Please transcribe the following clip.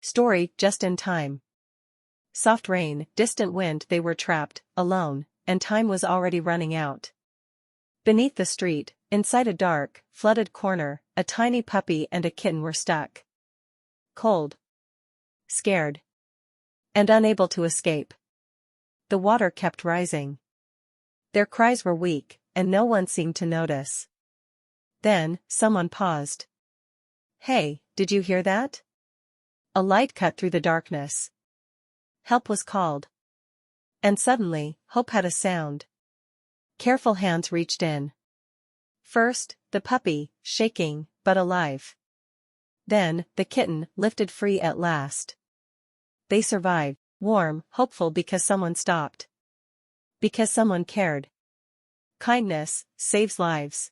Story just in time. Soft rain, distant wind, they were trapped, alone, and time was already running out. Beneath the street, inside a dark, flooded corner, a tiny puppy and a kitten were stuck. Cold. Scared. And unable to escape. The water kept rising. Their cries were weak, and no one seemed to notice. Then, someone paused. "Hey, did you hear that?" A light cut through the darkness. Help was called. And suddenly, hope had a sound. Careful hands reached in. First, the puppy, shaking, but alive. Then, the kitten, lifted free at last. They survived, warm, hopeful because someone stopped. Because someone cared. Kindness saves lives.